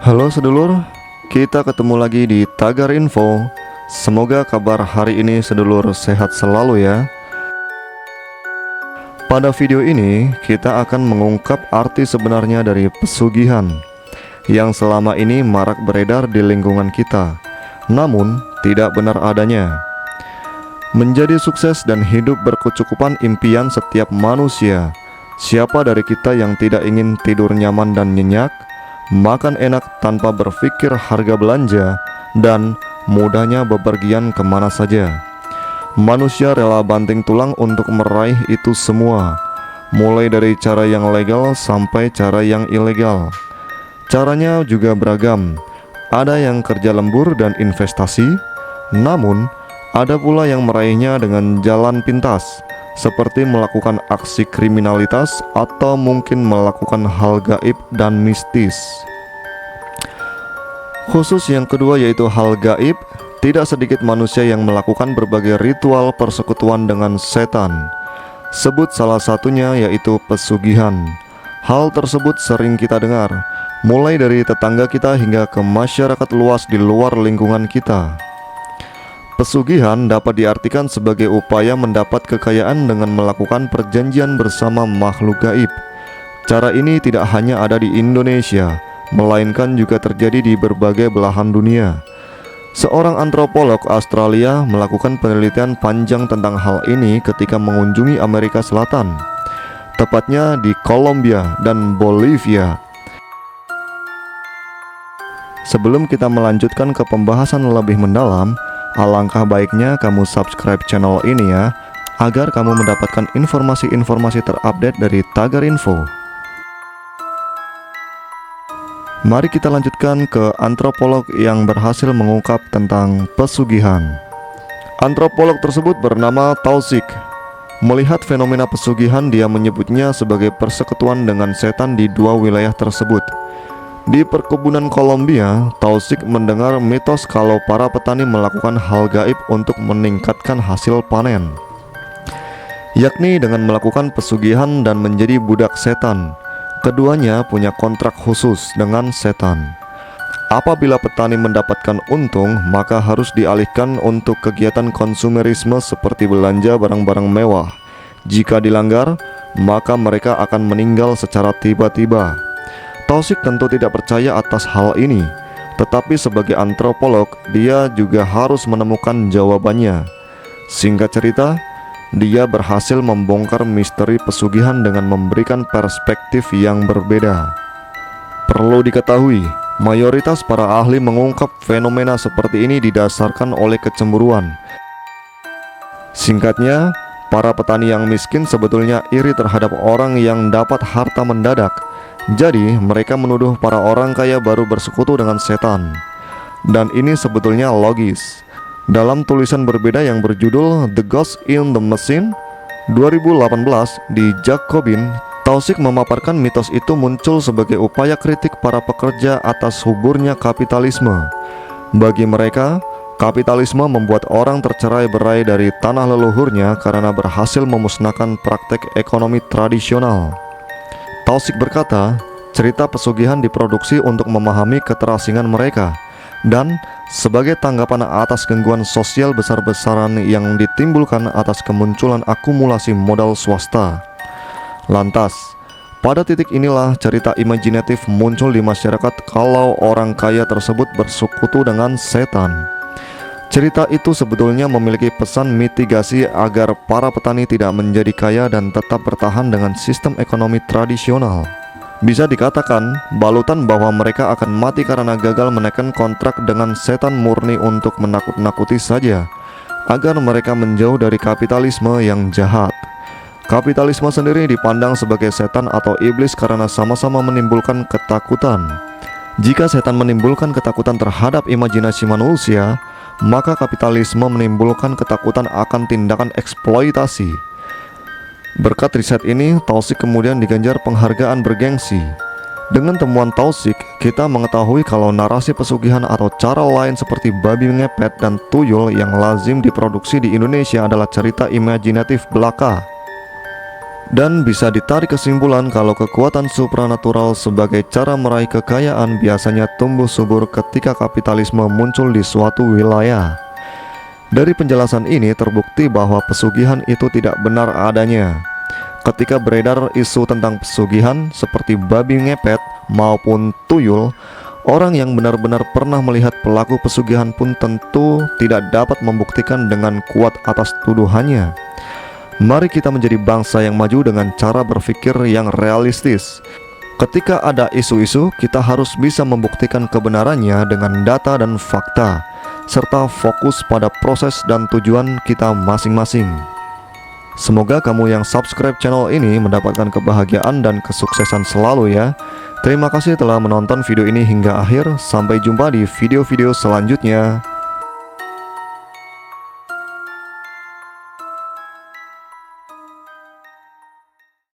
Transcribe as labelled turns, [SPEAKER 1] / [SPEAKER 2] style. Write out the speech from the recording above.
[SPEAKER 1] Halo sedulur, kita ketemu lagi di Tagar Info. Semoga kabar hari ini sedulur sehat selalu ya. Pada video ini kita akan mengungkap arti sebenarnya dari pesugihan yang selama ini marak beredar di lingkungan kita, namun tidak benar adanya. Menjadi sukses dan hidup berkecukupan impian setiap manusia. Siapa dari kita yang tidak ingin tidur nyaman dan nyenyak, makan enak tanpa berpikir harga belanja, dan mudahnya bepergian kemana saja? Manusia rela banting tulang untuk meraih itu semua, mulai dari cara yang legal sampai cara yang ilegal. Caranya juga beragam, ada yang kerja lembur dan investasi, namun ada pula yang meraihnya dengan jalan pintas, seperti melakukan aksi kriminalitas atau mungkin melakukan hal gaib dan mistis. Khusus yang kedua yaitu hal gaib, tidak sedikit manusia yang melakukan berbagai ritual persekutuan dengan setan. Sebut salah satunya yaitu pesugihan. Hal tersebut sering kita dengar, mulai dari tetangga kita hingga ke masyarakat luas di luar lingkungan kita. Pesugihan dapat diartikan sebagai upaya mendapat kekayaan dengan melakukan perjanjian bersama makhluk gaib. Cara ini tidak hanya ada di Indonesia, melainkan juga terjadi di berbagai belahan dunia. Seorang antropolog Australia melakukan penelitian panjang tentang hal ini ketika mengunjungi Amerika Selatan, tepatnya di Kolombia dan Bolivia. Sebelum kita melanjutkan ke pembahasan lebih mendalam, alangkah baiknya kamu subscribe channel ini ya, agar kamu mendapatkan informasi-informasi terupdate dari Tagar Info. Mari kita lanjutkan ke antropolog yang berhasil mengungkap tentang pesugihan. Antropolog tersebut bernama Tausig. Melihat fenomena pesugihan, dia menyebutnya sebagai persekutuan dengan setan di dua wilayah tersebut. Di perkebunan Kolombia, Tausig mendengar mitos kalau para petani melakukan hal gaib untuk meningkatkan hasil panen, yakni dengan melakukan pesugihan dan menjadi budak setan. Keduanya punya kontrak khusus dengan setan. Apabila petani mendapatkan untung, maka harus dialihkan untuk kegiatan konsumerisme seperti belanja barang-barang mewah. Jika dilanggar, maka mereka akan meninggal secara tiba-tiba. Tausig tentu tidak percaya atas hal ini, tetapi sebagai antropolog, dia juga harus menemukan jawabannya. Singkat cerita, dia berhasil membongkar misteri pesugihan dengan memberikan perspektif yang berbeda. Perlu diketahui, mayoritas para ahli mengungkap fenomena seperti ini didasarkan oleh kecemburuan. Singkatnya, para petani yang miskin sebetulnya iri terhadap orang yang dapat harta mendadak. Jadi mereka menuduh para orang kaya baru bersekutu dengan setan. Dan ini sebetulnya logis. Dalam tulisan berbeda yang berjudul The Ghost in the Machine 2018 di Jacobin, Tausig memaparkan mitos itu muncul sebagai upaya kritik para pekerja atas suburnya kapitalisme. Bagi mereka, kapitalisme membuat orang tercerai-berai dari tanah leluhurnya karena berhasil memusnahkan praktek ekonomi tradisional. Tausig berkata, cerita pesugihan diproduksi untuk memahami keterasingan mereka dan sebagai tanggapan atas gangguan sosial besar-besaran yang ditimbulkan atas kemunculan akumulasi modal swasta. Lantas, pada titik inilah cerita imajinatif muncul di masyarakat kalau orang kaya tersebut bersekutu dengan setan. Cerita itu sebetulnya memiliki pesan mitigasi agar para petani tidak menjadi kaya dan tetap bertahan dengan sistem ekonomi tradisional. Bisa dikatakan, balutan bahwa mereka akan mati karena gagal menekan kontrak dengan setan murni untuk menakut-nakuti saja, agar mereka menjauh dari kapitalisme yang jahat. Kapitalisme sendiri dipandang sebagai setan atau iblis karena sama-sama menimbulkan ketakutan. Jika setan menimbulkan ketakutan terhadap imajinasi manusia, maka kapitalisme menimbulkan ketakutan akan tindakan eksploitasi. Berkat riset ini, Tausig kemudian diganjar penghargaan bergengsi. Dengan temuan Tausig, kita mengetahui kalau narasi pesugihan atau cara lain seperti babi ngepet dan tuyul yang lazim diproduksi di Indonesia adalah cerita imajinatif belaka. Dan bisa ditarik kesimpulan kalau kekuatan supranatural sebagai cara meraih kekayaan biasanya tumbuh subur ketika kapitalisme muncul di suatu wilayah. Dari penjelasan ini terbukti bahwa pesugihan itu tidak benar adanya. Ketika beredar isu tentang pesugihan seperti babi ngepet maupun tuyul, orang yang benar-benar pernah melihat pelaku pesugihan pun tentu tidak dapat membuktikan dengan kuat atas tuduhannya. Mari kita menjadi bangsa yang maju dengan cara berpikir yang realistis. Ketika ada isu-isu, kita harus bisa membuktikan kebenarannya dengan data dan fakta, serta fokus pada proses dan tujuan kita masing-masing. Semoga kamu yang subscribe channel ini mendapatkan kebahagiaan dan kesuksesan selalu ya. Terima kasih telah menonton video ini hingga akhir. Sampai jumpa di video-video selanjutnya.